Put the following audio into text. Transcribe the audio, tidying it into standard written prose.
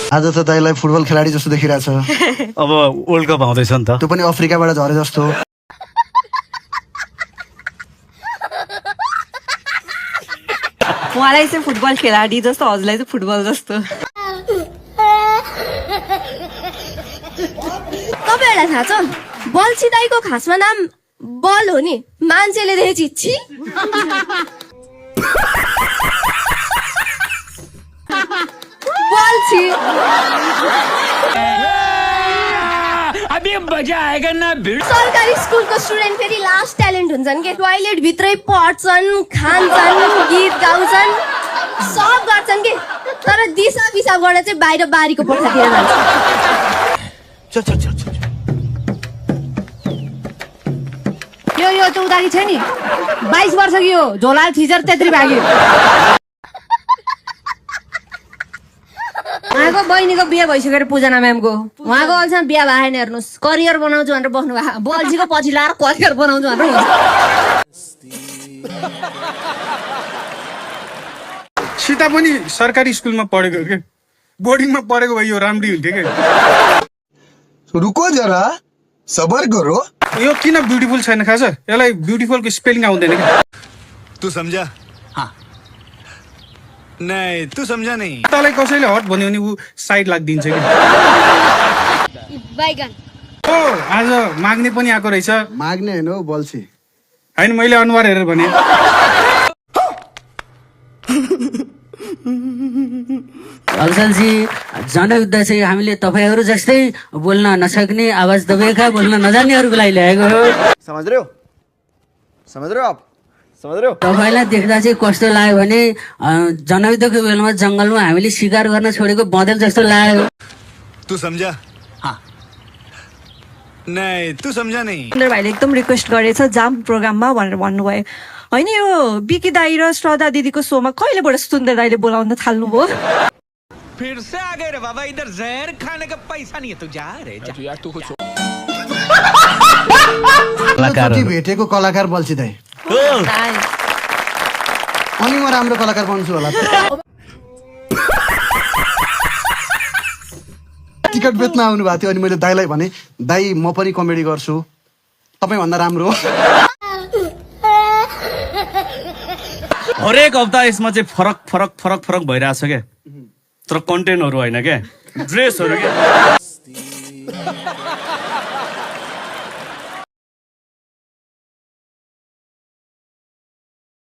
आज त दाइलाई फुटबल खेलाडी जस्तो देखिरहेछ। अब वर्ल्ड कप आउँदैछ नि त। त्यो पनि अफ्रिकाबाट झरे जस्तो। उहाँलाई चाहिँ फुटबल खेलाडी जस्तो, हजुरलाई चाहिँ फुटबल जस्तो। तपाईँहरूलाई थाहा छ बल्छी दाइको खासमा नाम बल हो नि, मान्छेले देखेपछि छि बल्छी। अभी मजा आएगा ना भिड। सरकारी स्कुलको स्टुडेन्ट फेरि लास्ट ट्यालेन्ट हुन्छन् के, टोयलेट भित्रै पढ्छन्, खान्छन्, गीत गाउँछन्, सब गर्छन् के, तर दिशा पिसाब गर्न चाहिँ बाहिर बारीको पोखरातिर जान्छ। यो त उदारी छ नि, 22 वर्ष कि हो, झोला थिचेर त्यत्रै भाग्यो। उहाँको बहिनीको बिहे भइसकेर पूजना म्यामको, उहाँको अहिलेसम्म बिहा भएन। हेर्नुहोस्, करियर बनाउँछु भनेर बस्नु भएको, बल्छीको पछि लाएर करियर बनाउँछु भनेर हुन्छ। सीता पनि सरकारी स्कुलमा पढेको के, बोर्डिङमा पढेको भए यो राम्री हुन्थ्यो के। रुको जरा, सबर करो। यो किन ब्युटिफुल छैन खास, यसलाई ब्युटिफुलको स्पेलिङ आउँदैन क्या। तू समझा? हाँ। नहीं, तू समझा नहीं। तँलाई कसैले हट भन्यो भने ऊ साइड लाग्दिन्छ कि। बैगन ओ आज माग्ने पनि आएको रहेछ। माग्ने होइन हौ, बल्छी होइन, मैले अनुहार हेरेर भने। अफजलजी, जनयुद्ध चाहिँ हामीले तपाईँहरू जस्तै बोल्न नसक्ने, आवाज दबेका, बोल्न नजान्नेहरूको लागि ल्याएको हो। समझ रहे हो? समझ रहे हो आप? समझ रहे हो? तपाईँलाई देख्दा चाहिँ कस्तो लाग्यो भने जनयुद्धको बेलामा जङ्गलमा हामीले शिकार गर्न छोडेको बँदेल जस्तो लाग्यो। तू समझा? हाँ। नहीं, तू समझा नहीं। सुन्दर भाइले एकदम रिक्वेस्ट गरेछ जाम प्रोग्राममा भनेर भन्नुभयो होइन। यो बिकी दाई र श्रद्धा दिदीको सोमा कहिलेबाट सुन्दर दाईले बोलाउन थाल्नुभयो? फिर से आ गए रे बाबा, इधर जहर खाने का पैसा नहीं है, तू जा रे जा। कति भेटेको कलाकार बल्छी दाइ, अनि म राम्रो कलाकार बन्छु होला। टिकट बेच्न आउनु भएको थियो, अनि मैले दाइलाई भने दाइ म पनि कमेडी गर्छु, तपाईँभन्दा राम्रो हो। हरेक हप्ता यसमा चाहिँ फरक फरक फरक फरक भइरहेछ क्या, तर कन्टेन्टहरू होइन क्या, ड्रेसहरू क्या।